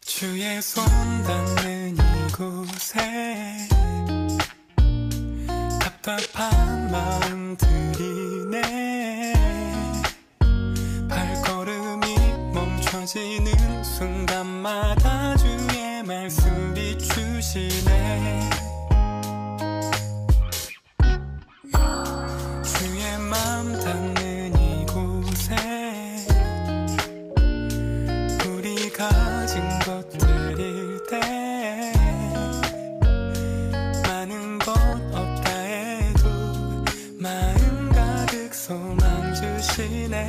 주의 손 닿는 이곳에 답답한 마음들이네. 발걸음이 멈춰지는 순간마다 주의 말씀 비추시네. 주의 마음 닿는 이곳에 우리 가진 것들일 때 많은 것 없다 해도 마음 가득 소망 주시네.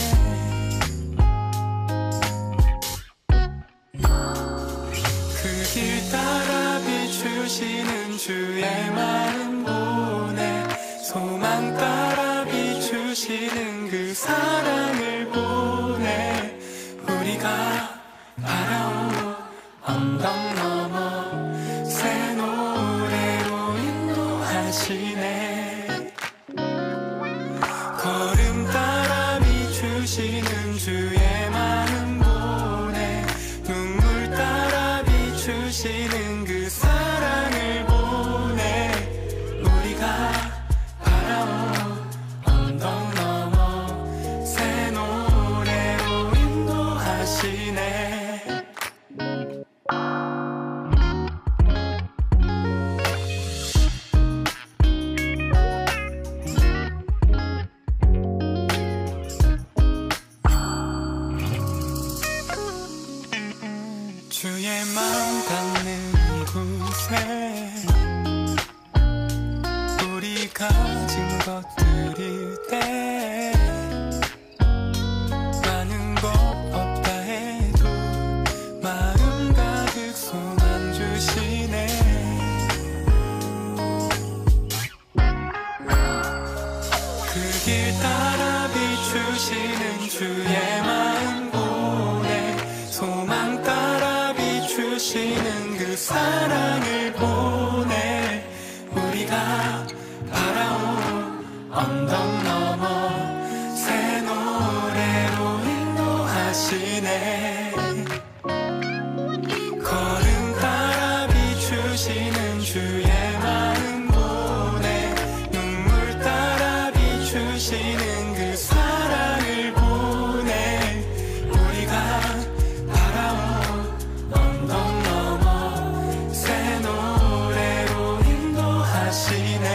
그 길 따라 비추시는 주의 마음 보내. 소망 따라 비추시는 그 사랑을 보내. 우리가 바라온 언덕 넘어 새 노래로 인도하시네. 걸음 따라 비추시는 주의 마음 보내. 눈물 따라 비추시는 그 사랑을 보내. 우리가 바라온 언덕 넘어 새 노래로 인도하시네. 주의 마음 닿는 이곳에 우리 가진 것들일 때 많은 것 없다 해도 마음 가득 소망 주시네. 그 길 따라 비추시는 주의 마음 보내. 소망 따라 비추시는 그 사랑을 보내. 우리가 바라온 언덕 넘어 새 노래로 인도하시네. 걸음 따라 비추시는 주의 마음 보내. 눈물 따라 비추시는 그 사랑을 보내. 우리가 바라온 언덕 넘어 새 노래로 인도하시네.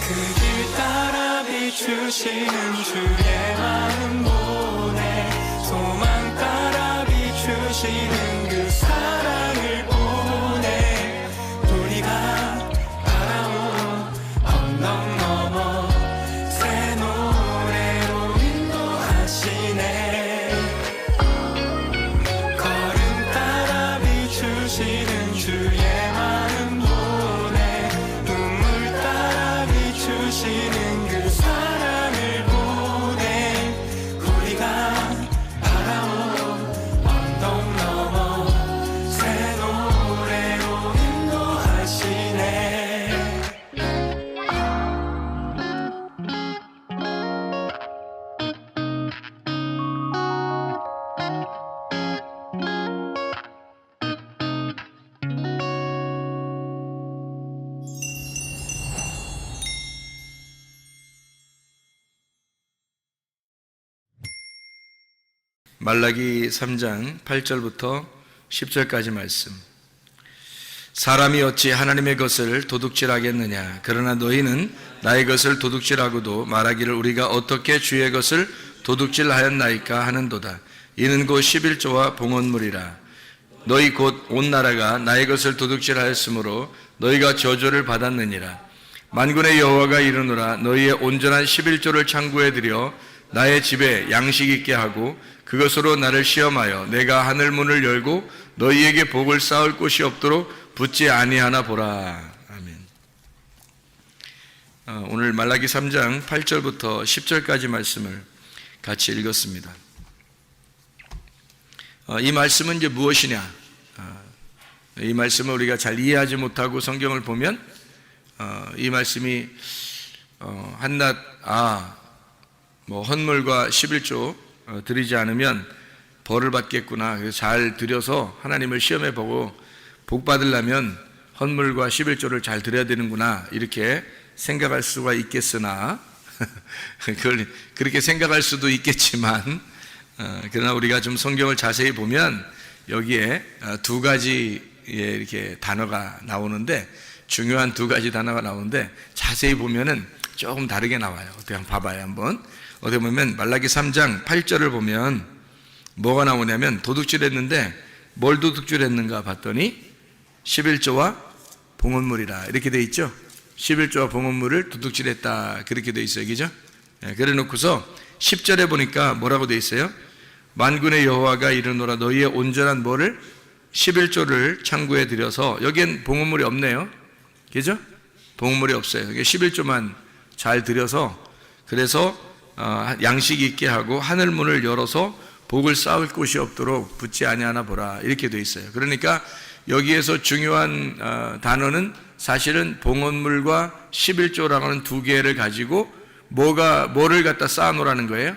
그 길 따라 비추시는 주의 마음 보내. 소망 따라 비추시는 그 사랑을 보내. 우리가 바라온 언덕 넘어 새 노래로 인도하시네. 걸음 따라 비추시는 주의 마음 보내. 눈물 따라 비추시는 그 사랑을 보내. 우리가 바라온 언덕 넘어 새 노래로 인도하시네. 말라기 3장 8절부터 10절까지 말씀. 사람이 어찌 하나님의 것을 도둑질하겠느냐. 그러나 너희는 나의 것을 도둑질하고도 말하기를 우리가 어떻게 주의 것을 도둑질하였나이까 하는도다. 이는 곧 11조와 봉헌물이라. 너희 곧 온 나라가 나의 것을 도둑질하였으므로 너희가 저주를 받았느니라. 만군의 여호와가 이르노라 너희의 온전한 11조를 창구에 들여 나의 집에 양식 있게 하고 그것으로 나를 시험하여 내가 하늘 문을 열고 너희에게 복을 쌓을 곳이 없도록 붙지 아니하나 보라. 아멘. 오늘 말라기 3장 8절부터 10절까지 말씀을 같이 읽었습니다. 이 말씀은 이제 무엇이냐? 이 말씀을 우리가 잘 이해하지 못하고 성경을 보면 이 말씀이 한낱 헌물과 11조 드리지 않으면 벌을 받겠구나. 그래서 잘 드려서 하나님을 시험해 보고 복 받으려면 헌물과 11조를 잘 드려야 되는구나. 이렇게 생각할 수가 있겠으나 그렇게 생각할 수도 있겠지만 그러나 우리가 좀 성경을 자세히 보면 여기에 두 가지의 이렇게 단어가 나오는데 중요한 두 가지 단어가 나오는데 자세히 보면은 조금 다르게 나와요. 어떻게 한번 봐봐요. 한번 어떻게 보면 말라기 3장 8절을 보면 뭐가 나오냐면 도둑질했는데 뭘 도둑질했는가 봤더니 11조와 봉헌물이라 이렇게 돼 있죠. 11조와 봉헌물을 도둑질했다 그렇게 돼 있어요. 그죠? 그래 놓고서 10절에 보니까 뭐라고 돼 있어요? 만군의 여호와가 이르노라 너희의 온전한 뭐를 11조를 창구에 들여서 여기엔 봉헌물이 없네요. 그죠? 봉헌물이 없어요. 11조만 잘 들여서 그래서 양식이 있게 하고 하늘 문을 열어서 복을 쌓을 곳이 없도록 붙지 아니하나 보라 이렇게 돼 있어요. 그러니까 여기에서 중요한 단어는 사실은 봉헌물과 11조라고 하는 두 개를 가지고 뭐를 갖다 쌓아놓으라는 거예요?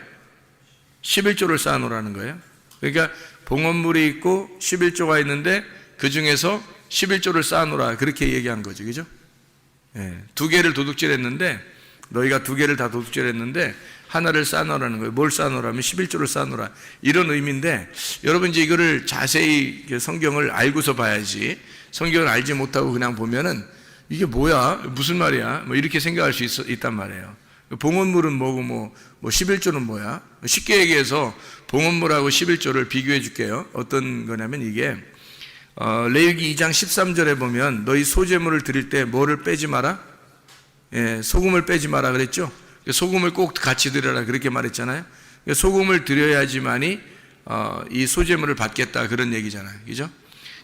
11조를 쌓아놓으라는 거예요. 그러니까 봉헌물이 있고 11조가 있는데 그 중에서 11조를 쌓아놓으라 그렇게 얘기한 거죠. 그죠? 두 개를 도둑질했는데 너희가 두 개를 다 도둑질했는데 하나를 쌓아놓으라는 거예요. 뭘 쌓아놓으라면 11조를 쌓아놓으라 이런 의미인데 여러분 이제 이거를 자세히 성경을 알고서 봐야지 성경을 알지 못하고 그냥 보면은 이게 뭐야 무슨 말이야 뭐 이렇게 생각할 수 있단 말이에요. 봉헌물은 뭐고 뭐 11조는 뭐야? 쉽게 얘기해서 봉헌물하고 11조를 비교해 줄게요. 어떤 거냐면 이게 레위기 2장 13절에 보면 너희 소제물을 드릴 때 뭐를 빼지 마라? 소금을 빼지 마라 그랬죠? 소금을 꼭 같이 드려라 그렇게 말했잖아요. 소금을 드려야지만이 이 소제물을 받겠다 그런 얘기잖아요. 그죠?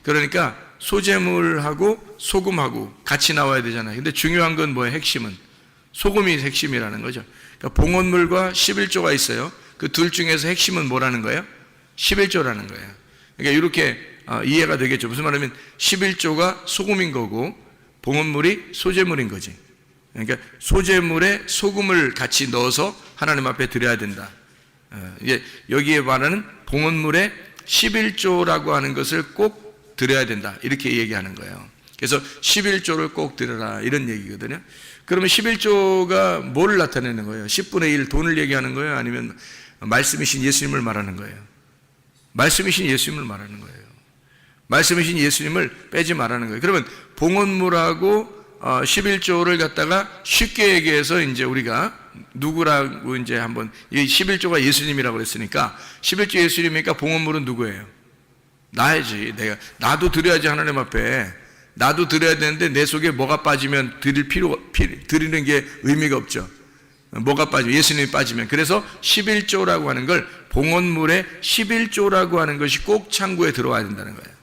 그러니까 소제물하고 소금하고 같이 나와야 되잖아요. 근데 중요한 건 뭐예요? 핵심은 소금이 핵심이라는 거죠. 그러니까 봉헌물과 11조가 있어요. 그 둘 중에서 핵심은 뭐라는 거예요? 11조라는 거예요. 그러니까 이렇게 이해가 되겠죠. 무슨 말이냐면 11조가 소금인 거고 봉헌물이 소제물인 거지. 그러니까 소제물에 소금을 같이 넣어서 하나님 앞에 드려야 된다. 여기에 말하는 봉헌물에 11조라고 하는 것을 꼭 드려야 된다. 이렇게 얘기하는 거예요. 그래서 11조를 꼭 드려라 이런 얘기거든요. 그러면 11조가 뭐를 나타내는 거예요? 10분의 1 돈을 얘기하는 거예요? 아니면 말씀이신 예수님을 말하는 거예요? 말씀이신 예수님을 말하는 거예요. 말씀이신 예수님을 빼지 말라는 거예요. 그러면 봉헌물하고 11조를 갖다가 쉽게 얘기해서 이제 우리가 누구라고 이제 한번 이 11조가 예수님이라고 그랬으니까 11조 예수님이니까 봉헌물은 누구예요? 나야지. 나도 드려야지 하나님 앞에. 나도 드려야 되는데 내 속에 뭐가 빠지면 드리는 게 의미가 없죠. 뭐가 빠지면 예수님이 빠지면. 그래서 11조라고 하는 걸 봉헌물에 11조라고 하는 것이 꼭 창구에 들어와야 된다는 거예요.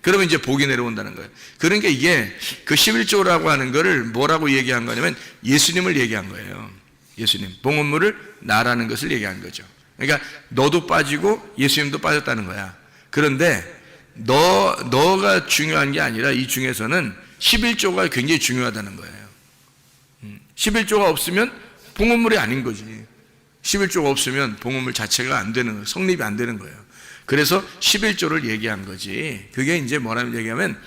그러면 이제 복이 내려온다는 거예요. 그러니까 이게 그 11조라고 하는 거를 뭐라고 얘기한 거냐면 예수님을 얘기한 거예요. 예수님. 봉헌물을 나라는 것을 얘기한 거죠. 그러니까 너도 빠지고 예수님도 빠졌다는 거야. 그런데 너가 중요한 게 아니라 이 중에서는 11조가 굉장히 중요하다는 거예요. 11조가 없으면 봉헌물이 아닌 거지. 11조가 없으면 봉헌물 자체가 안 되는 거예요. 성립이 안 되는 거예요. 그래서 11조를 얘기한 거지. 그게 이제 뭐라는 얘기하면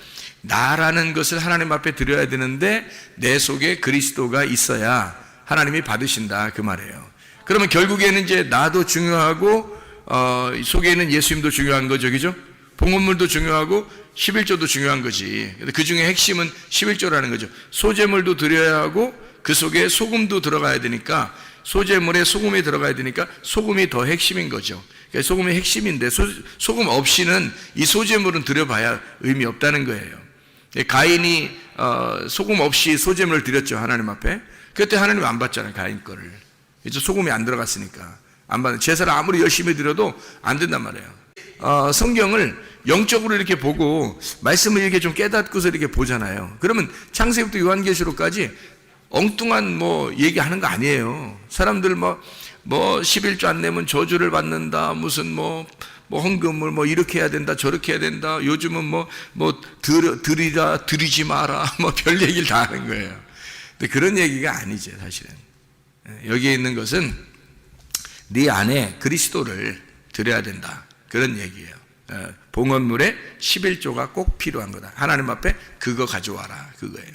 나라는 것을 하나님 앞에 드려야 되는데 내 속에 그리스도가 있어야 하나님이 받으신다 그 말이에요. 그러면 결국에는 이제 나도 중요하고 속에 있는 예수님도 중요한 거죠. 그죠? 봉헌물도 중요하고 11조도 중요한 거지. 그 중에 핵심은 11조라는 거죠. 소제물도 드려야 하고 그 속에 소금도 들어가야 되니까 소제물에 소금이 들어가야 되니까 소금이 더 핵심인 거죠. 그러니까 소금이 핵심인데 소금 없이는 이 소제물은 드려봐야 의미 없다는 거예요. 가인이 소금 없이 소제물을 드렸죠, 하나님 앞에. 그때 하나님 안 받잖아요, 가인 거를. 이제 소금이 안 들어갔으니까 안 받는. 제사를 아무리 열심히 드려도 안 된단 말이에요. 성경을 영적으로 이렇게 보고 말씀을 이렇게 좀 깨닫고서 이렇게 보잖아요. 그러면 창세기부터 요한계시록까지 엉뚱한 얘기하는 거 아니에요. 사람들 11조 안 내면 저주를 받는다, 무슨 헌금을 이렇게 해야 된다, 저렇게 해야 된다, 요즘은 드리라, 드리지 마라, 별 얘기를 다 하는 거예요. 근데 그런 얘기가 아니죠, 사실은. 여기에 있는 것은 네 안에 그리스도를 드려야 된다, 그런 얘기예요. 봉헌물에 11조가 꼭 필요한 거다. 하나님 앞에 그거 가져와라, 그거예요.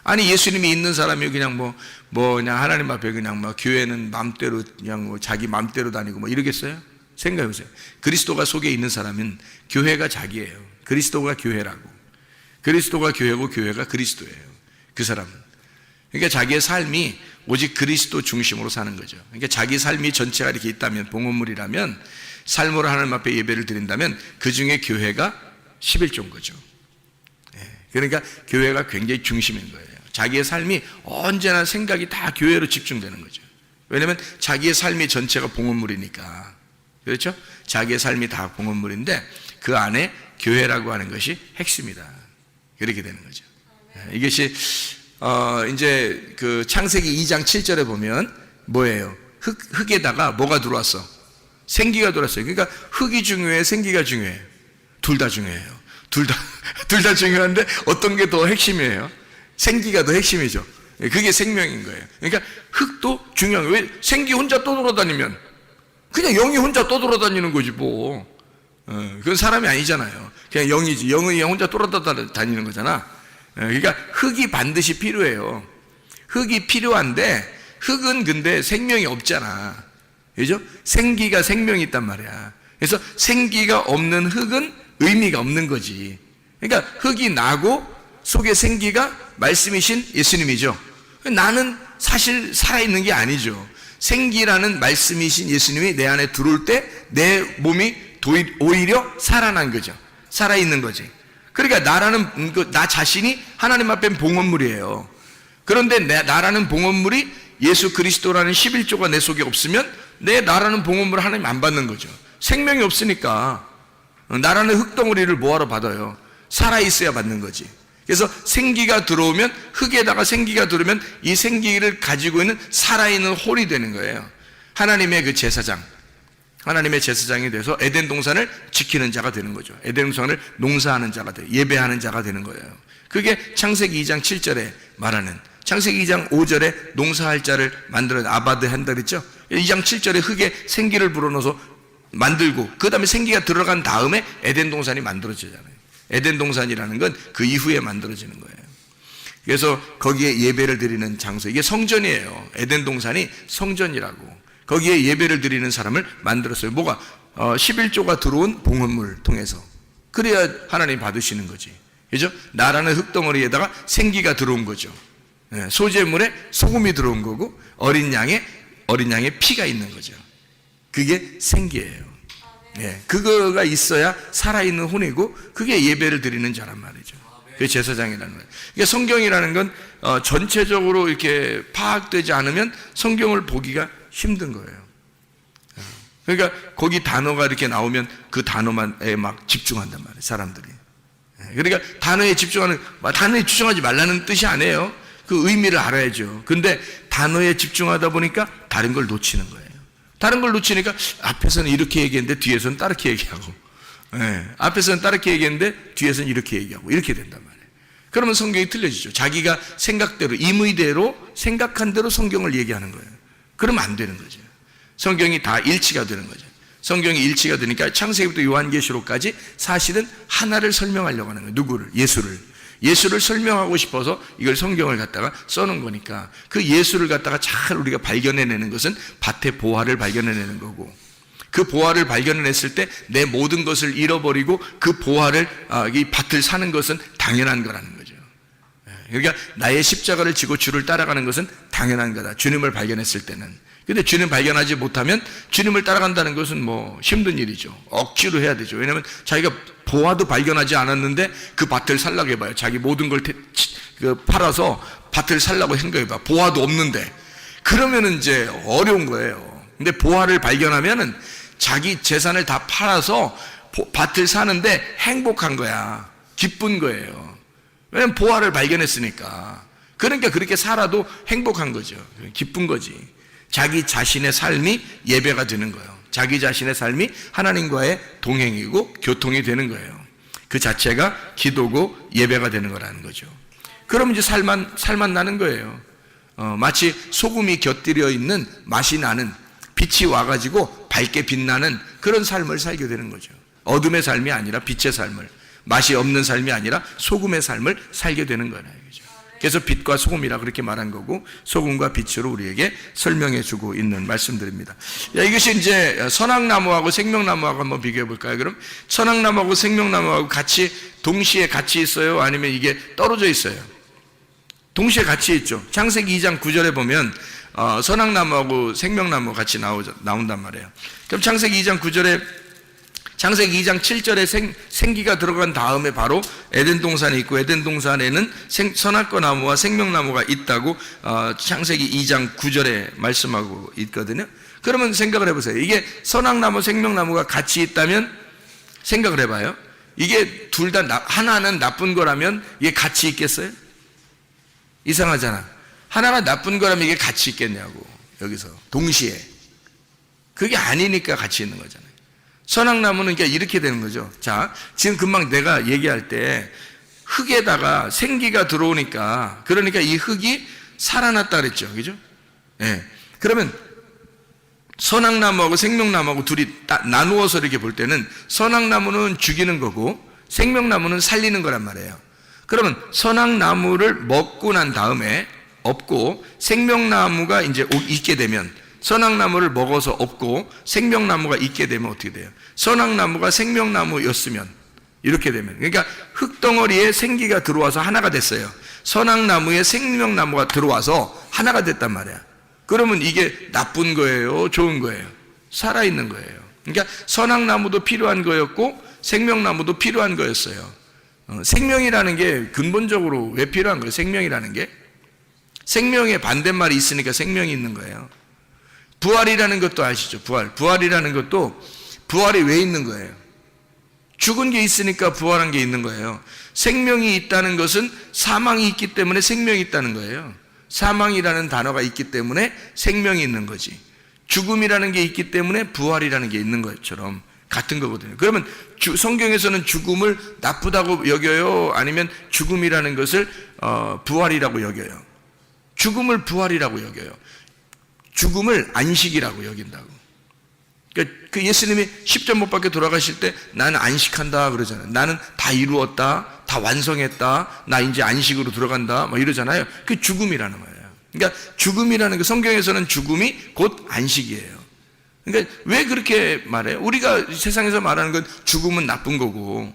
아니, 예수님이 있는 사람이 그냥 그냥 하나님 앞에 그냥 교회는 맘대로 그냥 자기 맘대로 다니고 이러겠어요? 생각해 보세요. 그리스도가 속에 있는 사람은 교회가 자기예요. 그리스도가 교회라고. 그리스도가 교회고 교회가 그리스도예요, 그 사람은. 그러니까 자기의 삶이 오직 그리스도 중심으로 사는 거죠. 그러니까 자기 삶이 전체가 이렇게 있다면, 봉헌물이라면, 삶으로 하나님 앞에 예배를 드린다면 그 중에 교회가 11조인 거죠. 그러니까 교회가 굉장히 중심인 거예요. 자기의 삶이 언제나 생각이 다 교회로 집중되는 거죠. 왜냐하면 자기의 삶이 전체가 봉헌물이니까. 그렇죠? 자기의 삶이 다 봉헌물인데 그 안에 교회라고 하는 것이 핵심이다. 그렇게 되는 거죠. 이것이 이제 그 창세기 2장 7절에 보면 뭐예요? 흙에다가 뭐가 들어왔어? 생기가 들어왔어요. 그러니까 흙이 중요해, 생기가 중요해? 둘 다 중요해요. 둘 다 중요한데 어떤 게 더 핵심이에요? 생기가 더 핵심이죠. 그게 생명인 거예요. 그러니까 흙도 중요한 거예요. 왜? 생기 혼자 떠돌아다니면 그냥 영이 혼자 떠돌아다니는 거지 그건 사람이 아니잖아요. 그냥 영이지. 영이 혼자 돌아다니는 거잖아. 그러니까 흙이 반드시 필요해요. 흙이 필요한데 흙은 근데 생명이 없잖아. 그죠? 생기가 생명이 있단 말이야. 그래서 생기가 없는 흙은 의미가 없는 거지. 그러니까 흙이 나고 속에 생기가 말씀이신 예수님이죠. 나는 사실 살아있는 게 아니죠. 생기라는 말씀이신 예수님이 내 안에 들어올 때 내 몸이 오히려 살아난 거죠. 살아있는 거지. 그러니까 나 자신이 하나님 앞엔 봉헌물이에요. 그런데 나라는 봉헌물이 예수 그리스도라는 11조가 내 속에 없으면 나라는 봉헌물을 하나님 안 받는 거죠. 생명이 없으니까 나라는 흙덩어리를 뭐하러 받아요? 살아있어야 받는 거지. 그래서 생기가 들어오면, 흙에다가 생기가 들어오면 이 생기를 가지고 있는 살아있는 홀이 되는 거예요. 하나님의 그 제사장, 하나님의 제사장이 돼서 에덴 동산을 지키는 자가 되는 거죠. 에덴 동산을 농사하는 자가 돼요. 예배하는 자가 되는 거예요. 그게 창세기 2장 7절에 말하는, 창세기 2장 5절에 농사할 자를 만들어 아바드 한다 그랬죠. 2장 7절에 흙에 생기를 불어넣어서 만들고 그 다음에 생기가 들어간 다음에 에덴 동산이 만들어지잖아요. 에덴 동산이라는 건 그 이후에 만들어지는 거예요. 그래서 거기에 예배를 드리는 장소, 이게 성전이에요. 에덴 동산이 성전이라고. 거기에 예배를 드리는 사람을 만들었어요. 뭐가? 11조가 들어온 봉헌물을 통해서. 그래야 하나님 받으시는 거지. 그죠? 나라는 흙덩어리에다가 생기가 들어온 거죠. 소제물에 소금이 들어온 거고 어린 양의 피가 있는 거죠. 그게 생기예요. 그거가 있어야 살아있는 혼이고 그게 예배를 드리는 자란 말이죠. 그게 제사장이라는 거예요. 그러니까 성경이라는 건 전체적으로 이렇게 파악되지 않으면 성경을 보기가 힘든 거예요. 그러니까 거기 단어가 이렇게 나오면 그 단어만에 막 집중한단 말이에요, 사람들이. 그러니까 단어에 집중하지 말라는 뜻이 아니에요. 그 의미를 알아야죠. 근데 단어에 집중하다 보니까 다른 걸 놓치는 거예요. 다른 걸 놓치니까 앞에서는 이렇게 얘기했는데 뒤에서는 따르게 얘기하고, 앞에서는 따르게 얘기했는데 뒤에서는 이렇게 얘기하고, 이렇게 된단 말이에요. 그러면 성경이 틀려지죠. 자기가 생각대로, 임의대로, 생각한 대로 성경을 얘기하는 거예요. 그러면 안 되는 거죠. 성경이 다 일치가 되는 거죠. 성경이 일치가 되니까 창세기부터 요한계시록까지 사실은 하나를 설명하려고 하는 거예요. 누구를? 예수를 설명하고 싶어서 이걸 성경을 갖다가 써놓은 거니까 그 예수를 갖다가 잘 우리가 발견해내는 것은 밭의 보화를 발견해내는 거고, 그 보화를 발견해냈을 때 내 모든 것을 잃어버리고 그 보화를, 이 밭을 사는 것은 당연한 거라는 거죠. 그러니까 나의 십자가를 지고 주를 따라가는 것은 당연한 거다. 주님을 발견했을 때는. 근데 주님 발견하지 못하면 주님을 따라간다는 것은 뭐 힘든 일이죠. 억지로 해야 되죠. 왜냐하면 자기가 보아도 발견하지 않았는데 그 밭을 살라고 해봐요. 자기 모든 걸 팔아서 밭을 살라고 생각해봐. 보아도 없는데. 그러면은 이제 어려운 거예요. 근데 보아를 발견하면은 자기 재산을 다 팔아서 밭을 사는데 행복한 거야. 기쁜 거예요. 왜냐면 보아를 발견했으니까. 그러니까 그렇게 살아도 행복한 거죠. 기쁜 거지. 자기 자신의 삶이 예배가 되는 거예요. 자기 자신의 삶이 하나님과의 동행이고 교통이 되는 거예요. 그 자체가 기도고 예배가 되는 거라는 거죠. 그럼 이제 살만 나는 거예요. 마치 소금이 곁들여 있는 맛이 나는, 빛이 와가지고 밝게 빛나는 그런 삶을 살게 되는 거죠. 어둠의 삶이 아니라 빛의 삶을, 맛이 없는 삶이 아니라 소금의 삶을 살게 되는 거예요. 그래서 빛과 소금이라 그렇게 말한 거고, 소금과 빛으로 우리에게 설명해 주고 있는 말씀들입니다. 이것이 이제 선악나무하고 생명나무하고 한번 비교해 볼까요? 그럼 선악나무하고 생명나무하고 같이 동시에 같이 있어요? 아니면 이게 떨어져 있어요? 동시에 같이 있죠. 창세기 2장 9절에 보면 선악나무하고 생명나무 같이 나온단 말이에요. 그럼 창세기 2장 9절에, 창세기 2장 7절에 생기가 들어간 다음에 바로 에덴 동산이 있고, 에덴 동산에는 선악과 나무와 생명나무가 있다고 창세기 2장 9절에 말씀하고 있거든요. 그러면 생각을 해보세요. 이게 선악나무, 생명나무가 같이 있다면 생각을 해봐요. 이게 둘 다 하나는 나쁜 거라면 이게 같이 있겠어요? 이상하잖아. 하나가 나쁜 거라면 이게 같이 있겠냐고. 여기서 동시에. 그게 아니니까 같이 있는 거잖아요. 선악나무는 그러니까 이렇게 되는 거죠. 자, 지금 금방 내가 얘기할 때 흙에다가 생기가 들어오니까, 그러니까 이 흙이 살아났다 그랬죠. 그죠? 예. 그러면 선악나무하고 생명나무하고 둘이 나누어서 이렇게 볼 때는 선악나무는 죽이는 거고 생명나무는 살리는 거란 말이에요. 그러면 선악나무를 먹고 난 다음에 없고, 생명나무가 이제 있게 되면, 선악나무를 먹어서 없고 생명나무가 있게 되면 어떻게 돼요? 선악나무가 생명나무였으면 이렇게 되면, 그러니까 흙덩어리에 생기가 들어와서 하나가 됐어요. 선악나무에 생명나무가 들어와서 하나가 됐단 말이야. 그러면 이게 나쁜 거예요? 좋은 거예요? 살아있는 거예요. 그러니까 선악나무도 필요한 거였고 생명나무도 필요한 거였어요. 생명이라는 게 근본적으로 왜 필요한 거예요? 생명이라는 게 생명의 반대말이 있으니까 생명이 있는 거예요. 부활이라는 것도 아시죠? 부활이라는 것도 부활이 왜 있는 거예요? 죽은 게 있으니까 부활한 게 있는 거예요. 생명이 있다는 것은 사망이 있기 때문에 생명이 있다는 거예요. 사망이라는 단어가 있기 때문에 생명이 있는 거지. 죽음이라는 게 있기 때문에 부활이라는 게 있는 것처럼 같은 거거든요. 그러면 성경에서는 죽음을 나쁘다고 여겨요? 아니면 죽음이라는 것을 부활이라고 여겨요? 죽음을 부활이라고 여겨요. 죽음을 안식이라고 여긴다고. 그러니까 그 예수님이 십자 못 박혀 돌아가실 때 나는 안식한다 그러잖아요. 나는 다 이루었다, 다 완성했다, 나 이제 안식으로 들어간다, 뭐 이러잖아요. 그게 죽음이라는 말이에요. 그러니까 죽음이라는 게, 성경에서는 죽음이 곧 안식이에요. 그러니까 왜 그렇게 말해요? 우리가 세상에서 말하는 건 죽음은 나쁜 거고,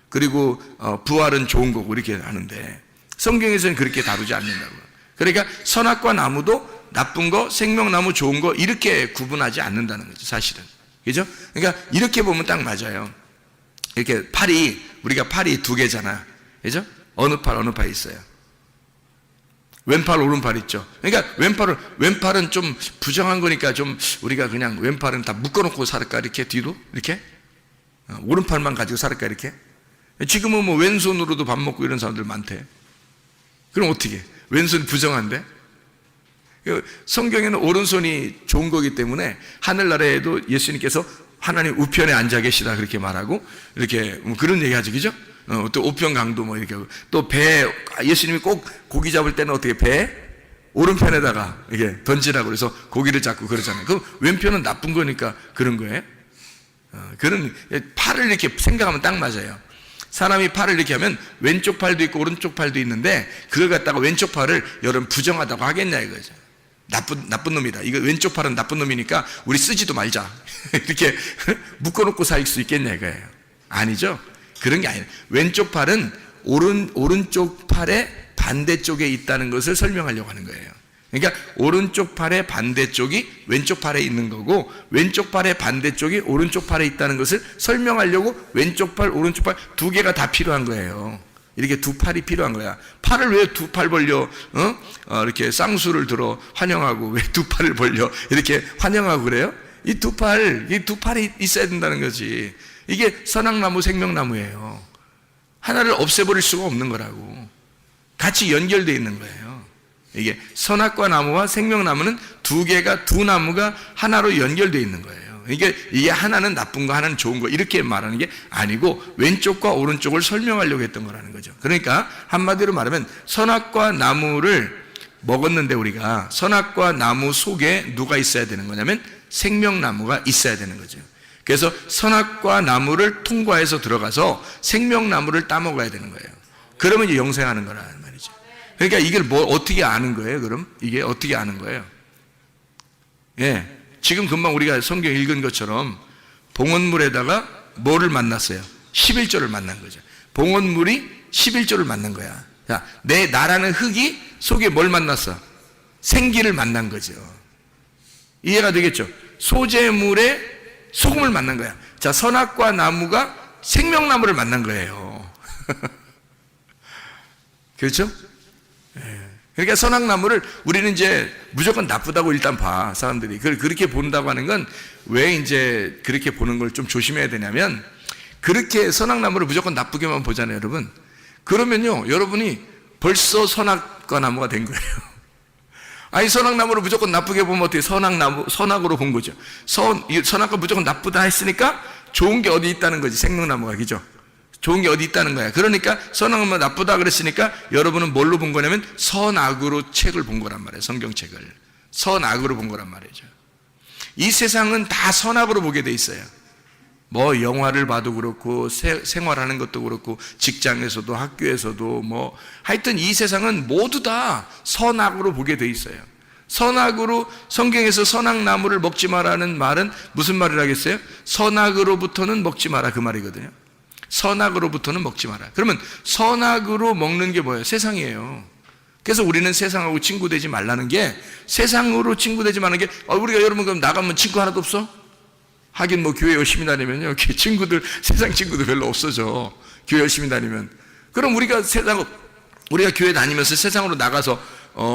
그리고 부활은 좋은 거고 이렇게 하는데, 성경에서는 그렇게 다루지 않는다고. 그러니까 선악과 나무도 나쁜 거, 생명나무 좋은 거 이렇게 구분하지 않는다는 거죠, 사실은. 그죠? 그러니까 이렇게 보면 딱 맞아요. 이렇게 우리가 팔이 두 개잖아. 그죠? 어느 팔 있어요. 왼팔, 오른팔 있죠. 그러니까 왼팔은 좀 부정한 거니까 좀 우리가 그냥 왼팔은 다 묶어놓고 살을까? 이렇게 뒤로? 이렇게? 오른팔만 가지고 살을까? 이렇게? 지금은 뭐 왼손으로도 밥 먹고 이런 사람들 많대. 그럼 어떻게? 왼손 부정한데? 성경에는 오른손이 좋은 거기 때문에 하늘나라에도 예수님께서 하나님 우편에 앉아 계시다 그렇게 말하고, 이렇게 그런 얘기 하죠. 그죠? 또 우편 강도 뭐 이렇게 하고, 또 배, 예수님이 꼭 고기 잡을 때는 어떻게 배 오른편에다가 이렇게 던지라고 그래서 고기를 잡고 그러잖아요. 그럼 왼편은 나쁜 거니까 그런 거예요. 그런 팔을 이렇게 생각하면 딱 맞아요. 사람이 팔을 이렇게 하면 왼쪽 팔도 있고 오른쪽 팔도 있는데, 그걸 갖다가 왼쪽 팔을 여러분 부정하다고 하겠냐 이거죠. 나쁜 놈이다. 이거 왼쪽 팔은 나쁜 놈이니까 우리 쓰지도 말자. 이렇게 묶어놓고 살 수 있겠냐 이거예요. 아니죠. 그런 게 아니에요. 왼쪽 팔은 오른쪽 팔의 반대쪽에 있다는 것을 설명하려고 하는 거예요. 그러니까 오른쪽 팔의 반대쪽이 왼쪽 팔에 있는 거고 왼쪽 팔의 반대쪽이 오른쪽 팔에 있다는 것을 설명하려고 왼쪽 팔, 오른쪽 팔 두 개가 다 필요한 거예요. 이렇게 두 팔이 필요한 거야. 팔을 왜 두 팔 벌려 이렇게 쌍수를 들어 환영하고 왜 두 팔을 벌려 이렇게 환영하고 그래요? 이 두 팔이 있어야 된다는 거지. 이게 선악나무 생명나무예요. 하나를 없애버릴 수가 없는 거라고. 같이 연결되어 있는 거예요. 이게 선악과 나무와 생명나무는 두 나무가 하나로 연결되어 있는 거예요. 이게 하나는 나쁜 거 하나는 좋은 거 이렇게 말하는 게 아니고 왼쪽과 오른쪽을 설명하려고 했던 거라는 거죠. 그러니까 한마디로 말하면 선악과 나무를 먹었는데 우리가 선악과 나무 속에 누가 있어야 되는 거냐면 생명나무가 있어야 되는 거죠. 그래서 선악과 나무를 통과해서 들어가서 생명나무를 따먹어야 되는 거예요. 그러면 이제 영생하는 거라는 말이죠. 그러니까 이걸 어떻게 아는 거예요? 그럼 이게 어떻게 아는 거예요? 예. 지금 금방 우리가 성경 읽은 것처럼 봉헌물에다가 뭐를 만났어요? 11조를 만난 거죠. 봉헌물이 11조를 만난 거야. 자, 나라는 흙이 속에 뭘 만났어? 생기를 만난 거죠. 이해가 되겠죠? 소재물에 소금을 만난 거야. 자, 선악과 나무가 생명나무를 만난 거예요. 그렇죠? 그러니까 선악나무를 우리는 이제 무조건 나쁘다고 일단 봐, 사람들이. 그렇게 본다고 하는 건 왜 이제 그렇게 보는 걸 좀 조심해야 되냐면, 그렇게 선악나무를 무조건 나쁘게만 보잖아요, 여러분. 그러면요, 여러분이 벌써 선악과 나무가 된 거예요. 아니, 선악나무를 무조건 나쁘게 보면 어떻게 선악으로 본 거죠. 선악과 무조건 나쁘다 했으니까 좋은 게 어디 있다는 거지, 생명나무가, 그죠? 좋은 게 어디 있다는 거야. 그러니까 선악은 나쁘다 그랬으니까 여러분은 뭘로 본 거냐면 선악으로 책을 본 거란 말이에요. 성경책을 선악으로 본 거란 말이죠. 이 세상은 다 선악으로 보게 돼 있어요. 뭐 영화를 봐도 그렇고 생활하는 것도 그렇고 직장에서도 학교에서도 뭐 하여튼 이 세상은 모두 다 선악으로 보게 돼 있어요. 선악으로, 성경에서 선악나무를 먹지 마라는 말은 무슨 말을 하겠어요? 선악으로부터는 먹지 마라, 그 말이거든요. 선악으로부터는 먹지 마라. 그러면 선악으로 먹는 게 뭐예요? 세상이에요. 그래서 우리는 세상하고 친구 되지 말라는 게, 세상으로 친구 되지 말라는 게, 우리가 여러분 그럼 나가면 친구 하나도 없어? 하긴 뭐 교회 열심히 다니면요, 친구들, 세상 친구들 별로 없어져. 교회 열심히 다니면. 그럼 우리가 교회 다니면서 세상으로 나가서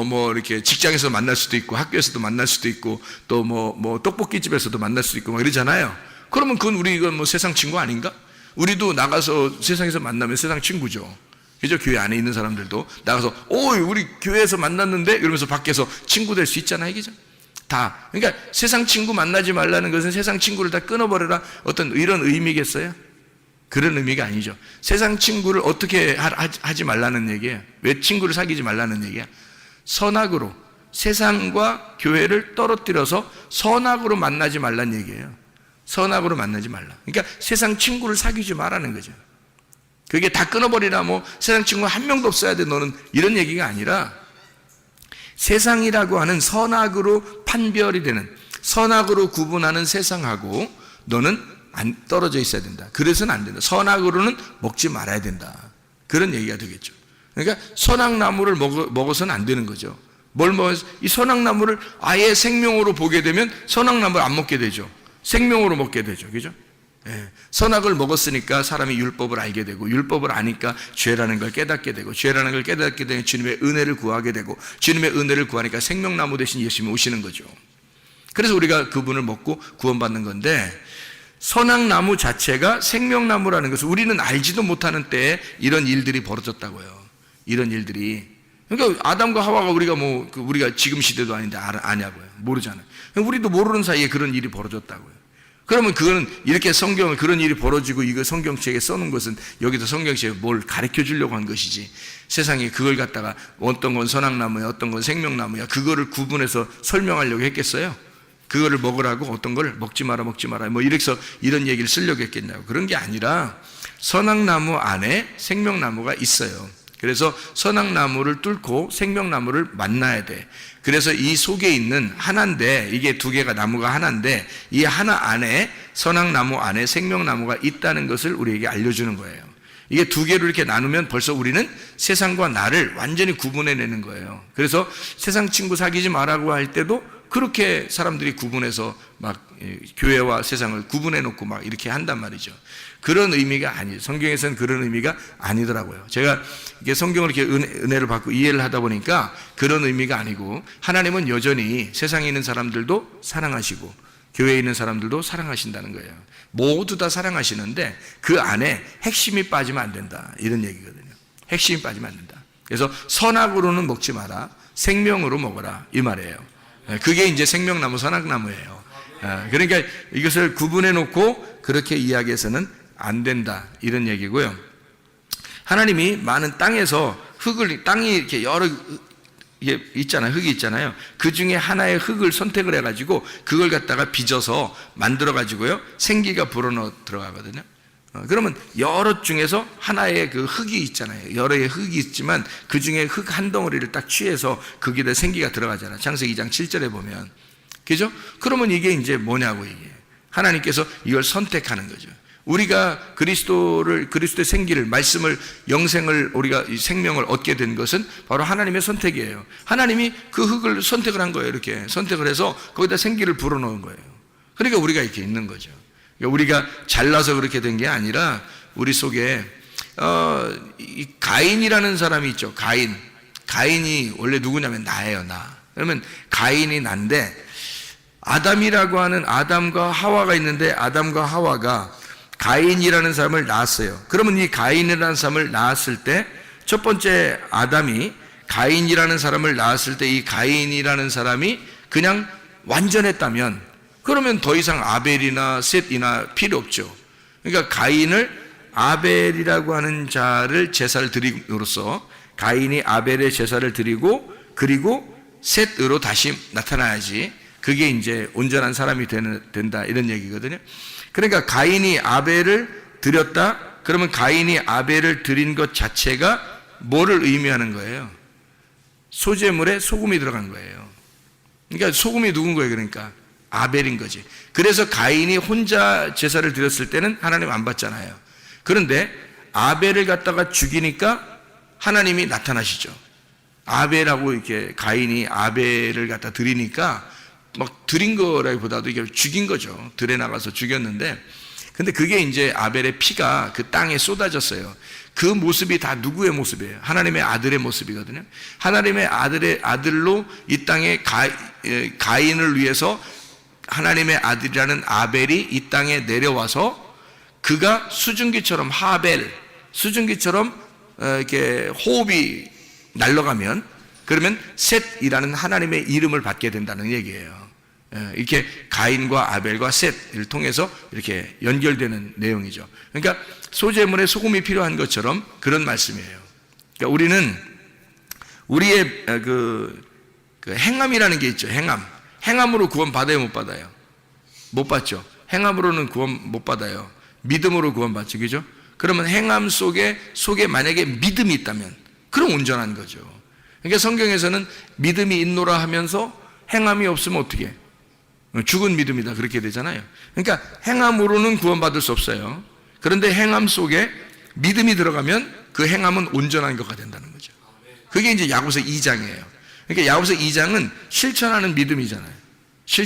뭐 이렇게 직장에서 만날 수도 있고 학교에서도 만날 수도 있고 또 뭐 떡볶이집에서도 만날 수도 있고 막 이러잖아요. 그러면 그건 우리가 뭐 세상 친구 아닌가? 우리도 나가서 세상에서 만나면 세상 친구죠. 그죠? 교회 안에 있는 사람들도 나가서 우리 교회에서 만났는데 이러면서 밖에서 친구 될 수 있잖아요. 그죠? 다. 그러니까 세상 친구 만나지 말라는 것은 세상 친구를 다 끊어버려라, 어떤 이런 의미겠어요? 그런 의미가 아니죠. 세상 친구를 어떻게 하지 말라는 얘기예요. 왜 친구를 사귀지 말라는 얘기야? 선악으로, 세상과 교회를 떨어뜨려서 선악으로 만나지 말라는 얘기예요. 선악으로 만나지 말라. 그러니까 세상 친구를 사귀지 말라는 거죠. 그게 다 끊어버리라, 뭐 세상 친구 한 명도 없어야 돼 너는, 이런 얘기가 아니라 세상이라고 하는 선악으로 판별이 되는, 선악으로 구분하는 세상하고 너는 떨어져 있어야 된다. 그래서는 안 된다. 선악으로는 먹지 말아야 된다. 그런 얘기가 되겠죠. 그러니까 선악나무를 먹어서는 안 되는 거죠. 뭘 먹어서 이 선악나무를 아예 생명으로 보게 되면 선악나무를 안 먹게 되죠. 생명으로 먹게 되죠. 그죠? 예. 선악을 먹었으니까 사람이 율법을 알게 되고, 율법을 아니까 죄라는 걸 깨닫게 되고, 죄라는 걸 깨닫게 되면 주님의 은혜를 구하게 되고, 주님의 은혜를 구하니까 생명나무 대신 예수님이 오시는 거죠. 그래서 우리가 그분을 먹고 구원받는 건데, 선악나무 자체가 생명나무라는 것을 우리는 알지도 못하는 때에 이런 일들이 벌어졌다고요. 이런 일들이. 그러니까 아담과 하와가 우리가 지금 시대도 아닌데 아냐고요. 모르잖아요. 우리도 모르는 사이에 그런 일이 벌어졌다고요. 그러면 그거는 이렇게 성경을, 그런 일이 벌어지고 이거 성경책에 써놓은 것은 여기서 성경책에 뭘 가르쳐 주려고 한 것이지, 세상에 그걸 갖다가 어떤 건 선악나무야, 어떤 건 생명나무야, 그거를 구분해서 설명하려고 했겠어요? 그거를 먹으라고 어떤 걸 먹지 마라 뭐 이래서 이런 얘기를 쓰려고 했겠냐고. 그런 게 아니라 선악나무 안에 생명나무가 있어요. 그래서 선악나무를 뚫고 생명나무를 만나야 돼. 그래서 이 속에 있는 하나인데, 이게 두 개가 나무가 하나인데 이 하나 안에, 선악나무 안에 생명나무가 있다는 것을 우리에게 알려주는 거예요. 이게 두 개로 이렇게 나누면 벌써 우리는 세상과 나를 완전히 구분해내는 거예요. 그래서 세상 친구 사귀지 말라고 할 때도 그렇게 사람들이 구분해서 막 교회와 세상을 구분해놓고 막 이렇게 한단 말이죠. 그런 의미가 아니에요. 성경에서는 그런 의미가 아니더라고요. 제가 이게 성경을 이렇게 은혜를 받고 이해를 하다 보니까 그런 의미가 아니고, 하나님은 여전히 세상에 있는 사람들도 사랑하시고 교회에 있는 사람들도 사랑하신다는 거예요. 모두 다 사랑하시는데 그 안에 핵심이 빠지면 안 된다, 이런 얘기거든요. 핵심이 빠지면 안 된다. 그래서 선악으로는 먹지 마라, 생명으로 먹어라, 이 말이에요. 그게 이제 생명나무, 선악나무예요. 그러니까 이것을 구분해 놓고 그렇게 이야기해서는 안 된다, 이런 얘기고요. 하나님이 많은 땅에서 땅이 이렇게 여러 이게 있잖아요. 흙이 있잖아요. 그 중에 하나의 흙을 선택을 해가지고 그걸 갖다가 빚어서 만들어가지고요, 생기가 불어넣어 들어가거든요. 그러면 여러 중에서 하나의 그 흙이 있잖아요. 여러 개의 흙이 있지만 그 중에 흙 한 덩어리를 딱 취해서 거기다 생기가 들어가잖아요. 창세기 2장 7절에 보면. 그죠? 그러면 이게 이제 뭐냐고, 이게. 하나님께서 이걸 선택하는 거죠. 우리가 그리스도의 생기를, 말씀을, 영생을, 우리가 이 생명을 얻게 된 것은 바로 하나님의 선택이에요. 하나님이 그 흙을 선택을 한 거예요. 이렇게 선택을 해서 거기다 생기를 불어넣은 거예요. 그러니까 우리가 이렇게 있는 거죠. 그러니까 우리가 잘나서 그렇게 된 게 아니라 우리 속에 이 가인이라는 사람이 있죠. 가인이 원래 누구냐면 나예요, 나. 그러면 가인이 난데, 아담이라고 하는 아담과 하와가 있는데 아담과 하와가 가인이라는 사람을 낳았어요. 그러면 이 가인이라는 사람을 낳았을 때, 첫 번째 아담이 가인이라는 사람을 낳았을 때 이 가인이라는 사람이 그냥 완전했다면, 그러면 더 이상 아벨이나 셋이나 필요 없죠. 그러니까 가인을, 아벨이라고 하는 자를 제사를 드림으로써 가인이 아벨의 제사를 드리고, 그리고 셋으로 다시 나타나야지 그게 이제 온전한 사람이 된다, 이런 얘기거든요. 그러니까 가인이 아벨을 드렸다, 그러면 가인이 아벨을 드린 것 자체가 뭐를 의미하는 거예요? 소제물에 소금이 들어간 거예요. 그러니까 소금이 누군 거예요? 그러니까 아벨인 거지. 그래서 가인이 혼자 제사를 드렸을 때는 하나님 안 받잖아요. 그런데 아벨을 갖다가 죽이니까 하나님이 나타나시죠. 아벨하고 이렇게 가인이 아벨을 갖다 드리니까 막 드린 거라기보다도 이게 죽인 거죠. 들에 나가서 죽였는데, 근데 그게 이제 아벨의 피가 그 땅에 쏟아졌어요. 그 모습이 다 누구의 모습이에요? 하나님의 아들의 모습이거든요. 하나님의 아들로 이 땅에 가인을 위해서 하나님의 아들이라는 아벨이 이 땅에 내려와서 그가 수증기처럼, 수증기처럼 이렇게 호흡이 날아가면, 그러면 셋이라는 하나님의 이름을 받게 된다는 얘기예요. 이렇게 가인과 아벨과 셋을 통해서 이렇게 연결되는 내용이죠. 그러니까 소제물에 소금이 필요한 것처럼 그런 말씀이에요. 그러니까 우리는 우리의 그 행함이라는 게 있죠. 행함으로 구원 받아요, 못 받아요? 못 받죠. 행함으로는 구원 못 받아요. 믿음으로 구원 받죠. 그죠? 그러면 행함 속에 만약에 믿음이 있다면 그럼 온전한 거죠. 그러니까 성경에서는 믿음이 있노라 하면서 행함이 없으면 어떻게? 죽은 믿음이다, 그렇게 되잖아요. 그러니까 행함으로는 구원받을 수 없어요. 그런데 행함 속에 믿음이 들어가면 그 행함은 온전한 것가 된다는 거죠. 그게 이제 야고보서 2장이에요. 그러니까 야고보서 2장은 실천하는 믿음이잖아요.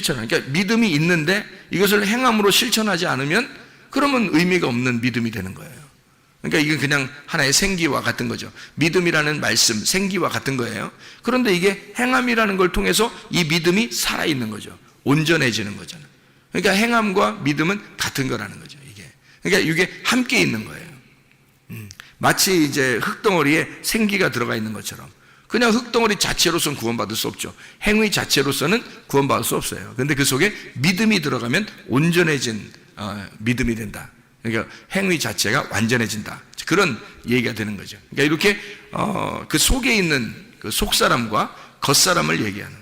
그러니까 믿음이 있는데 이것을 행함으로 실천하지 않으면 그러면 의미가 없는 믿음이 되는 거예요. 그러니까 이건 그냥 하나의 생기와 같은 거죠. 믿음이라는 말씀, 생기와 같은 거예요. 그런데 이게 행함이라는 걸 통해서 이 믿음이 살아있는 거죠. 온전해지는 거잖아요. 그러니까 행함과 믿음은 같은 거라는 거죠, 이게. 그러니까 이게 함께 있는 거예요. 마치 이제 흙덩어리에 생기가 들어가 있는 것처럼. 그냥 흙덩어리 자체로서는 구원받을 수 없죠. 행위 자체로서는 구원받을 수 없어요. 그런데 그 속에 믿음이 들어가면 온전해진 믿음이 된다. 그러니까 행위 자체가 완전해진다, 그런 얘기가 되는 거죠. 그러니까 이렇게 그 속에 있는 그 속사람과 겉사람을 얘기하는,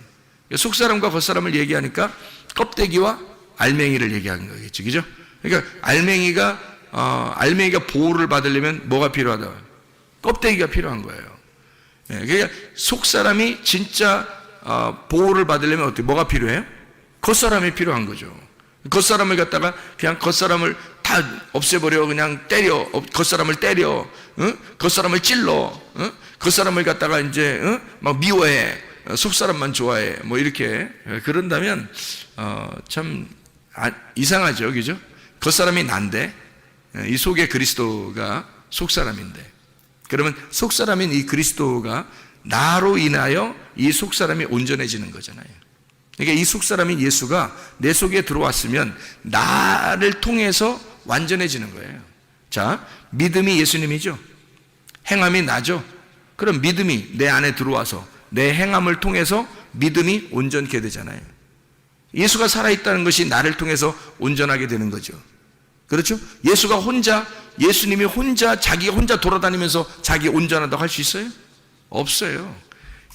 속사람과 겉사람을 얘기하니까 껍데기와 알맹이를 얘기하는 거겠죠. 그죠? 그러니까 알맹이가 보호를 받으려면 뭐가 필요하다? 껍데기가 필요한 거예요. 그러니까 속사람이 진짜 보호를 받으려면 어떻게, 뭐가 필요해요? 겉사람이 필요한 거죠. 겉사람을 갖다가 그냥 겉사람을 다 없애버려. 그냥 때려. 겉사람을 때려. 겉사람을 찔러. 겉사람을 갖다가 이제 막 미워해. 속사람만 좋아해. 뭐 이렇게 그런다면 참 이상하죠, 그죠? 겉사람이 난데 이 속에 그리스도가 속사람인데, 그러면 속사람인 이 그리스도가 나로 인하여 이 속사람이 온전해지는 거잖아요. 그러니까 이 속사람인 예수가 내 속에 들어왔으면 나를 통해서 완전해지는 거예요. 자, 믿음이 예수님이죠. 행함이 나죠. 그럼 믿음이 내 안에 들어와서 내 행함을 통해서 믿음이 온전케 되잖아요. 예수가 살아있다는 것이 나를 통해서 온전하게 되는 거죠. 그렇죠? 예수님이 자기가 혼자 돌아다니면서 자기 온전하다고 할 수 있어요? 없어요.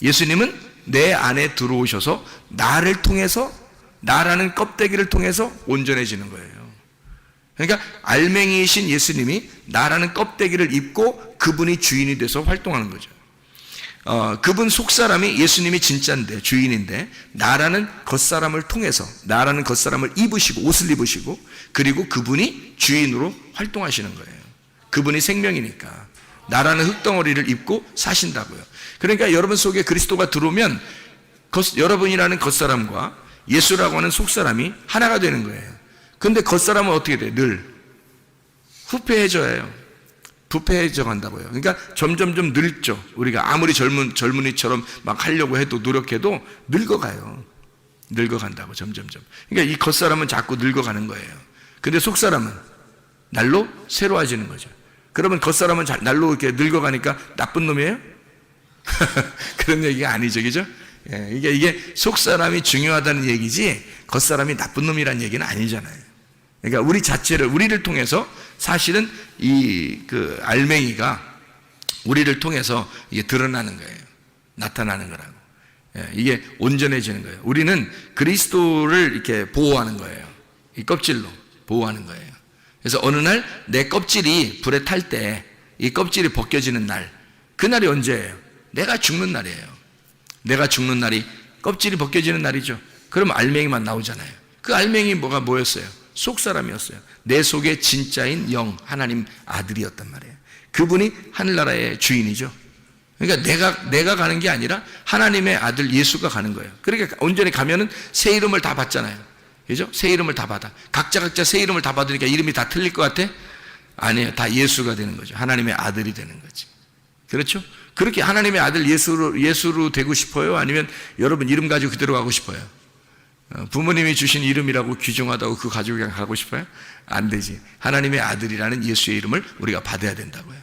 예수님은 내 안에 들어오셔서 나를 통해서, 나라는 껍데기를 통해서 온전해지는 거예요. 그러니까 알맹이이신 예수님이 나라는 껍데기를 입고 그분이 주인이 돼서 활동하는 거죠. 그분 속사람이 예수님이 진짜인데, 주인인데, 나라는 겉사람을 통해서, 나라는 겉사람을 입으시고, 옷을 입으시고, 그리고 그분이 주인으로 활동하시는 거예요. 그분이 생명이니까. 나라는 흙덩어리를 입고 사신다고요. 그러니까 여러분 속에 그리스도가 들어오면 여러분이라는 겉사람과 예수라고 하는 속사람이 하나가 되는 거예요. 그런데 겉사람은 어떻게 돼요? 늘 후패해져요. 부패해져 간다고요. 그러니까 점점점 늙죠. 우리가 아무리 젊은이처럼 막 하려고 해도, 노력해도 늙어가요. 늙어간다고, 점점점. 그러니까 이 겉사람은 자꾸 늙어가는 거예요. 근데 속사람은 날로 새로워지는 거죠. 그러면 겉사람은 날로 이렇게 늙어가니까 나쁜 놈이에요? 그런 얘기가 아니죠, 그죠? 이게 속사람이 중요하다는 얘기지 겉사람이 나쁜 놈이라는 얘기는 아니잖아요. 그러니까 우리를 통해서 사실은 그 알맹이가 우리를 통해서 이게 드러나는 거예요. 나타나는 거라고. 이게 온전해지는 거예요. 우리는 그리스도를 이렇게 보호하는 거예요. 이 껍질로 보호하는 거예요. 그래서 어느 날 내 껍질이 불에 탈 때 이 껍질이 벗겨지는 날, 그날이 언제예요? 내가 죽는 날이에요. 내가 죽는 날이 껍질이 벗겨지는 날이죠. 그럼 알맹이만 나오잖아요. 그 알맹이 뭐였어요? 속사람이었어요. 내 속에 진짜인 영, 하나님 아들이었단 말이에요. 그분이 하늘나라의 주인이죠. 그러니까 내가 가는 게 아니라 하나님의 아들 예수가 가는 거예요. 그러니까 온전히 가면은 새 이름을 다 받잖아요. 그죠? 새 이름을 다 받아. 각자 새 이름을 다 받으니까 이름이 다 틀릴 것 같아? 아니에요. 다 예수가 되는 거죠. 하나님의 아들이 되는 거지. 그렇죠? 그렇게 하나님의 아들 예수로 되고 싶어요? 아니면 여러분 이름 가지고 그대로 가고 싶어요? 부모님이 주신 이름이라고 귀중하다고 그 가지고 그냥 가고 싶어요? 안 되지. 하나님의 아들이라는 예수의 이름을 우리가 받아야 된다고요.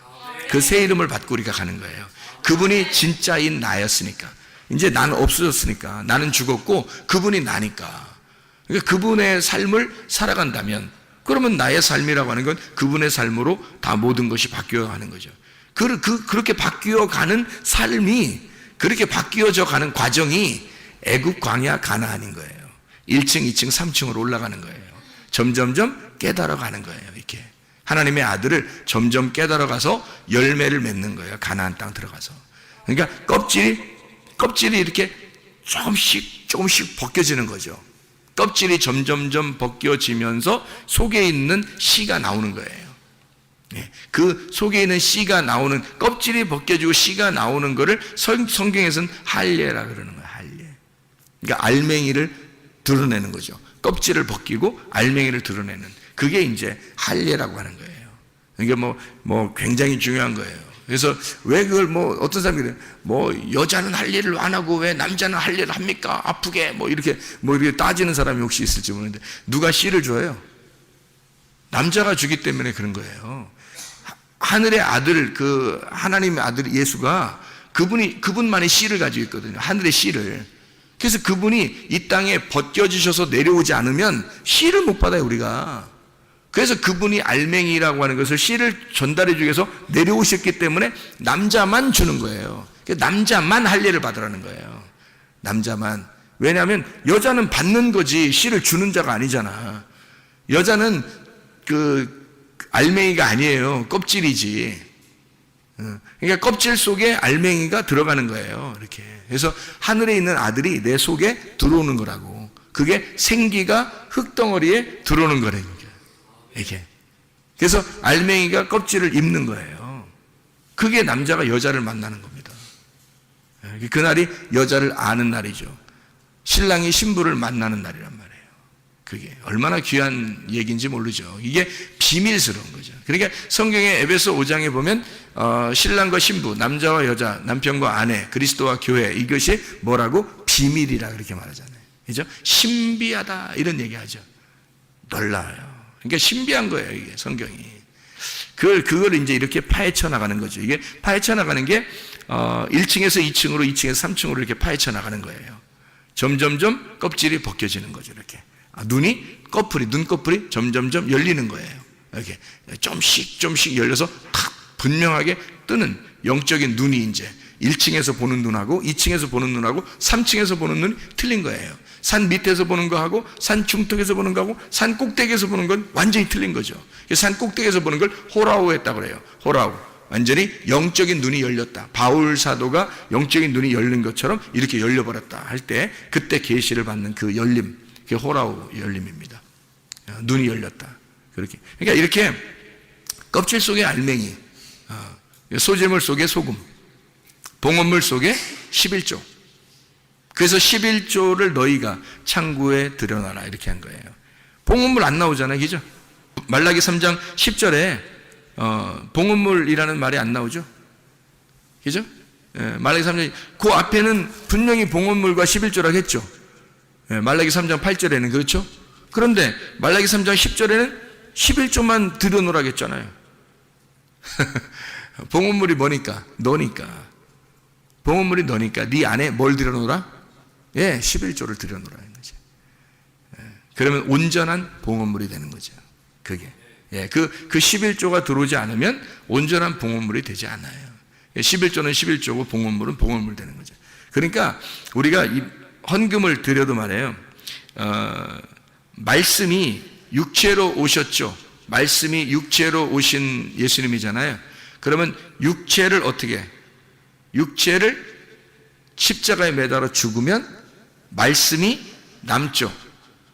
그 새 이름을 받고 우리가 가는 거예요. 그분이 진짜인 나였으니까. 이제 나는 없어졌으니까. 나는 죽었고 그분이 나니까. 그러니까 그분의 삶을 살아간다면, 그러면 나의 삶이라고 하는 건 그분의 삶으로 다 모든 것이 바뀌어가는 거죠. 그렇게 바뀌어가는 삶이, 그렇게 바뀌어져 가는 과정이 애굽 광야 가나안인 거예요. 1층, 2층, 3층으로 올라가는 거예요. 점점점 깨달아가는 거예요. 이렇게 하나님의 아들을 점점 깨달아가서 열매를 맺는 거예요. 가나안 땅 들어가서. 그러니까 껍질이 이렇게 조금씩 벗겨지는 거죠. 껍질이 점점점 벗겨지면서 속에 있는 씨가 나오는 거예요. 그 속에 있는 씨가 나오는, 껍질이 벗겨지고 씨가 나오는 거를 성경에서는 할례라 그러는 거예요. 할례. 그러니까 알맹이를 드러내는 거죠. 껍질을 벗기고 알맹이를 드러내는, 그게 이제 할례라고 하는 거예요. 그러니까 뭐 굉장히 중요한 거예요. 그래서 왜 그걸 어떤 사람이 그래요. 여자는 할례를 안 하고 왜 남자는 할례를 합니까? 아프게 이렇게 따지는 사람이 혹시 있을지 모르는데, 누가 씨를 줘요? 남자가 주기 때문에 그런 거예요. 하늘의 아들, 하나님의 아들 예수가 그분만의 씨를 가지고 있거든요. 하늘의 씨를. 그래서 그분이 이 땅에 벗겨지셔서 내려오지 않으면 씨를 못 받아요, 우리가. 그래서 그분이 알맹이라고 하는 것을, 씨를 전달해 주기 위해서 내려오셨기 때문에 남자만 주는 거예요. 남자만 할례를 받으라는 거예요. 남자만. 왜냐하면 여자는 받는 거지 씨를 주는 자가 아니잖아. 여자는 알맹이가 아니에요. 껍질이지. 그러니까 껍질 속에 알맹이가 들어가는 거예요. 이렇게. 그래서 하늘에 있는 아들이 내 속에 들어오는 거라고. 그게 생기가 흙덩어리에 들어오는 거라는 거예요. 이게. 그래서 알맹이가 껍질을 입는 거예요. 그게 남자가 여자를 만나는 겁니다. 그날이 여자를 아는 날이죠. 신랑이 신부를 만나는 날이란 말이에요. 그게 얼마나 귀한 얘기인지 모르죠. 이게 비밀스러운 거죠. 그러니까 성경의 에베소 5장에 보면 신랑과 신부, 남자와 여자, 남편과 아내, 그리스도와 교회, 이것이 뭐라고? 비밀이라 그렇게 말하잖아요. 그죠? 신비하다 이런 얘기하죠. 놀라워요. 그러니까 신비한 거예요, 이게 성경이. 그걸 이제 이렇게 파헤쳐 나가는 거죠. 이게 파헤쳐 나가는 게 1층에서 2층으로, 2층에서 3층으로 이렇게 파헤쳐 나가는 거예요. 점점점 껍질이 벗겨지는 거죠, 이렇게. 눈꺼풀이 점점점 열리는 거예요. 이렇게 좀씩 열려서 탁 분명하게 뜨는 영적인 눈이 이제 1층에서 보는 눈하고 2층에서 보는 눈하고 3층에서 보는 눈이 틀린 거예요. 산 밑에서 보는 거하고 산 중턱에서 보는 거하고 산 꼭대기에서 보는 건 완전히 틀린 거죠. 산 꼭대기에서 보는 걸 호라우 했다고 그래요. 호라우. 완전히 영적인 눈이 열렸다. 바울 사도가 영적인 눈이 열린 것처럼 이렇게 열려버렸다 할 때 그때 계시를 받는 그 열림, 그게 호라우 열림입니다. 눈이 열렸다. 그렇게. 그러니까 이렇게 껍질 속에 알맹이, 소재물 속에 소금, 봉헌물 속에 11조. 그래서 11조를 너희가 창고에 들여놔라 이렇게 한 거예요. 봉헌물 안 나오잖아요, 그죠? 말라기 3장 10절에 봉헌물이라는 말이 안 나오죠, 그죠? 말라기 3장 그 앞에는 분명히 봉헌물과 11조라고 했죠. 말라기 3장 8절에는 그렇죠. 그런데 말라기 3장 10절에는 11조만 들여놓으라고 했잖아요. 봉헌물이 뭐니까? 너니까. 봉헌물이 너니까 네 안에 뭘 들여놓으라? 11조를 들여놓으라는 거죠. 그러면 온전한 봉헌물이 되는 거죠. 그게. 그 11조가 들어오지 않으면 온전한 봉헌물이 되지 않아요. 11조는 11조고 봉헌물은 봉헌물 되는 거죠. 그러니까 우리가 이 헌금을 드려도 말해요. 말씀이 육체로 오셨죠. 말씀이 육체로 오신 예수님이잖아요. 그러면 육체를 어떻게? 육체를 십자가에 매달아 죽으면 말씀이 남죠.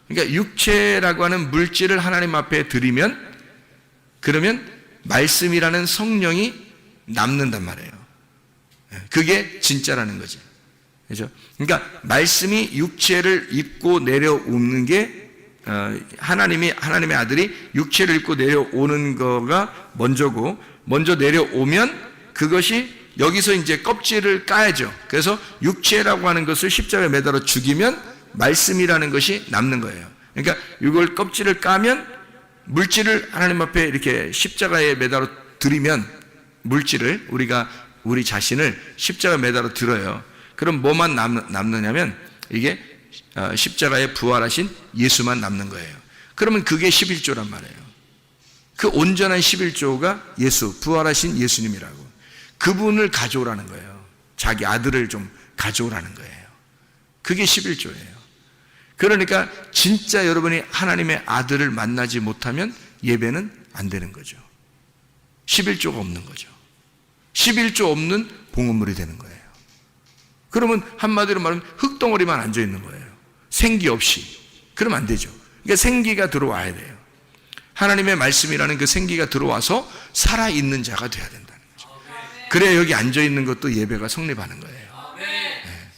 그러니까 육체라고 하는 물질을 하나님 앞에 드리면 그러면 말씀이라는 성령이 남는단 말이에요. 그게 진짜라는 거죠. 그렇죠? 그러니까 말씀이 육체를 입고 내려오는 게 하나님의 아들이 육체를 입고 내려오는 거가 먼저고, 먼저 내려오면 그것이 여기서 이제 껍질을 까야죠. 그래서 육체라고 하는 것을 십자가에 매달아 죽이면 말씀이라는 것이 남는 거예요. 그러니까 이걸 껍질을 까면 물질을 하나님 앞에 이렇게 십자가에 매달아 드리면 물질을 우리 자신을 십자가에 매달아 들어요. 그럼 뭐만 남느냐면 이게 십자가에 부활하신 예수만 남는 거예요. 그러면 그게 11조란 말이에요. 그 온전한 11조가 예수, 부활하신 예수님이라고. 그분을 가져오라는 거예요. 자기 아들을 좀 가져오라는 거예요. 그게 11조예요. 그러니까 진짜 여러분이 하나님의 아들을 만나지 못하면 예배는 안 되는 거죠. 11조가 없는 거죠. 11조 없는 봉헌물이 되는 거예요. 그러면 한마디로 말하면 흙덩어리만 앉아있는 거예요. 생기 없이. 그러면 안 되죠. 그러니까 생기가 들어와야 돼요. 하나님의 말씀이라는 그 생기가 들어와서 살아있는 자가 돼야 된다는 거죠. 그래야 여기 앉아있는 것도 예배가 성립하는 거예요. 네.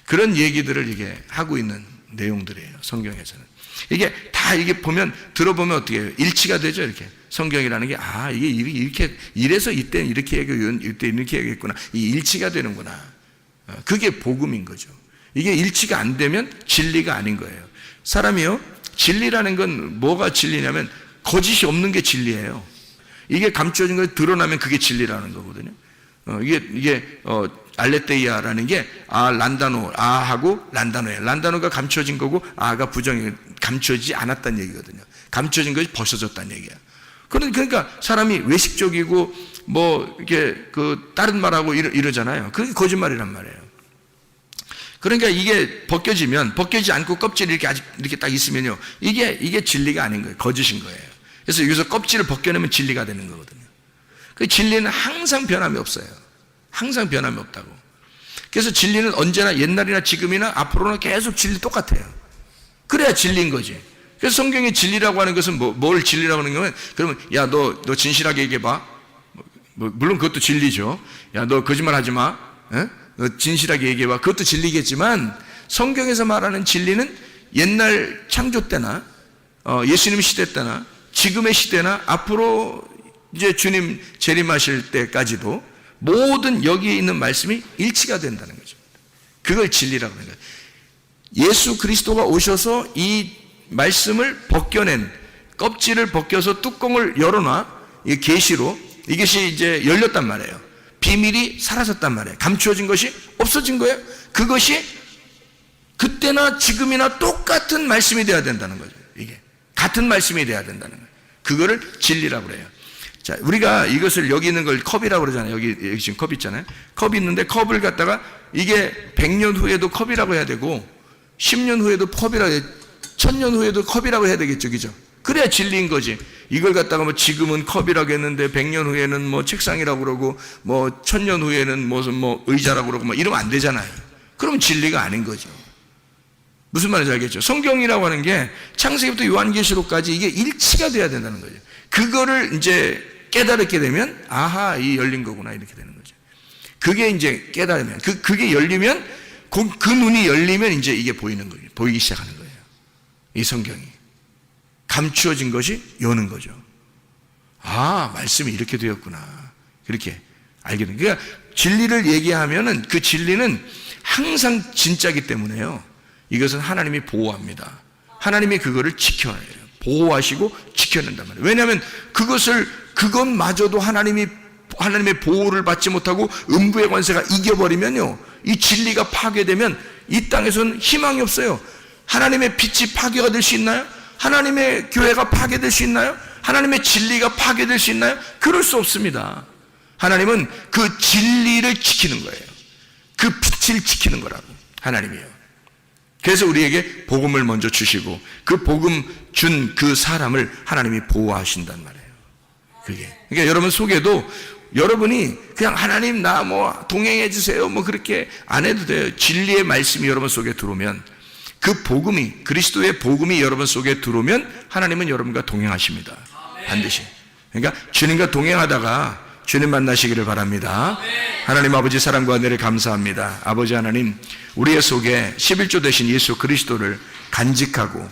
그런 얘기들을 이게 하고 있는 내용들이에요. 성경에서는. 이게 다 이게 들어보면 어떻게 해요? 일치가 되죠, 이렇게. 성경이라는 게, 이게 이렇게, 이래서 이때는 이렇게 얘기하고, 이때 이렇게 얘기했구나. 이 일치가 되는구나. 그게 복음인 거죠. 이게 일치가 안 되면 진리가 아닌 거예요. 사람이요, 진리라는 건 뭐가 진리냐면, 거짓이 없는 게 진리예요. 이게 감춰진 거 드러나면 그게 진리라는 거거든요. 알레테이아라는 게 란다노, 아하고 란다노예요. 란다노가 감춰진 거고 아가 부정이 감춰지지 않았다는 얘기거든요. 감춰진 것이 벗어졌다는 얘기야. 그러니까 사람이 외식적이고 이게 다른 말하고 이러잖아요. 그게 거짓말이란 말이에요. 그러니까 이게 벗겨지지 않고 껍질이 이렇게 딱 있으면요. 이게 진리가 아닌 거예요. 거짓인 거예요. 그래서 여기서 껍질을 벗겨내면 진리가 되는 거거든요. 그 진리는 항상 변함이 없어요. 항상 변함이 없다고. 그래서 진리는 언제나 옛날이나 지금이나 앞으로나 계속 진리 똑같아요. 그래야 진리인 거지. 그래서 성경의 진리라고 하는 것은 뭘 진리라고 하는 거면, 그러면 야, 너 진실하게 얘기해봐. 물론 그것도 진리죠. 야, 너 거짓말 하지 마. 너 진실하게 얘기해봐. 그것도 진리겠지만 성경에서 말하는 진리는 옛날 창조 때나 예수님 시대 때나 지금의 시대나 앞으로 이제 주님 재림하실 때까지도 모든 여기에 있는 말씀이 일치가 된다는 거죠. 그걸 진리라고 하는 거예요. 예수 그리스도가 오셔서 이 말씀을 벗겨낸, 껍질을 벗겨서 뚜껑을 열어놔, 이 계시로 이것이 이제 열렸단 말이에요. 비밀이 사라졌단 말이에요. 감추어진 것이 없어진 거예요. 그것이 그때나 지금이나 똑같은 말씀이 돼야 된다는 거죠. 이게 같은 말씀이 돼야 된다는 거예요. 그거를 진리라고 그래요. 자, 우리가 이것을 여기 있는 걸 컵이라고 그러잖아요. 여기 지금 컵 있잖아요. 컵이 있는데 컵을 갖다가 이게 100년 후에도 컵이라고 해야 되고 10년 후에도 컵이라고 해야, 1000년 후에도 컵이라고 해야 되겠죠. 그죠? 그래야 진리인 거지. 이걸 갖다가 뭐 지금은 컵이라고 했는데 100년 후에는 뭐 책상이라고 그러고 뭐 1000년 후에는 무슨 뭐 의자라고 그러고 뭐 이러면 안 되잖아요. 그럼 진리가 아닌 거죠. 무슨 말인지 알겠죠? 성경이라고 하는 게 창세기부터 요한계시록까지 이게 일치가 돼야 된다는 거죠. 그거를 이제 깨달게 되면 아하, 이 열린 거구나 이렇게 되는 거죠. 그게 이제 깨달으면 그게 열리면 그 눈이 열리면 이제 이게 보이는 거예요. 보이기 시작하는 거예요. 이 성경이 감추어진 것이 여는 거죠. 아, 말씀이 이렇게 되었구나. 그렇게 알게 됩니다. 그러니까 진리를 얘기하면은 그 진리는 항상 진짜기 때문에요. 이것은 하나님이 보호합니다. 하나님이 그거를 지켜야 해요. 보호하시고 지켜낸단 말이에요. 왜냐하면 그것마저도 하나님의 보호를 받지 못하고 음부의 권세가 이겨버리면요, 이 진리가 파괴되면 이 땅에서는 희망이 없어요. 하나님의 빛이 파괴가 될 수 있나요? 하나님의 교회가 파괴될 수 있나요? 하나님의 진리가 파괴될 수 있나요? 그럴 수 없습니다. 하나님은 그 진리를 지키는 거예요. 그 빛을 지키는 거라고 하나님이에요. 그래서 우리에게 복음을 먼저 주시고 그 복음 준 그 사람을 하나님이 보호하신단 말이에요. 그게. 그러니까 여러분 속에도 여러분이 그냥 하나님 나 뭐 동행해 주세요 뭐 그렇게 안 해도 돼요. 진리의 말씀이 여러분 속에 들어오면, 그 복음이, 그리스도의 복음이 여러분 속에 들어오면 하나님은 여러분과 동행하십니다. 반드시. 그러니까 주님과 동행하다가 주님 만나시기를 바랍니다. 하나님 아버지 사랑과 은혜를 감사합니다. 아버지 하나님, 우리의 속에 11조 되신 예수 그리스도를 간직하고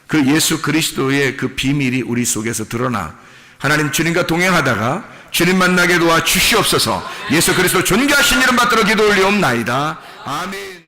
그 예수 그리스도의 그 비밀이 우리 속에서 드러나 하나님 주님과 동행하다가 주님 만나게 도와 주시옵소서. 예수 그리스도 존귀하신 이름 받들어 기도 올리옵나이다. 아멘.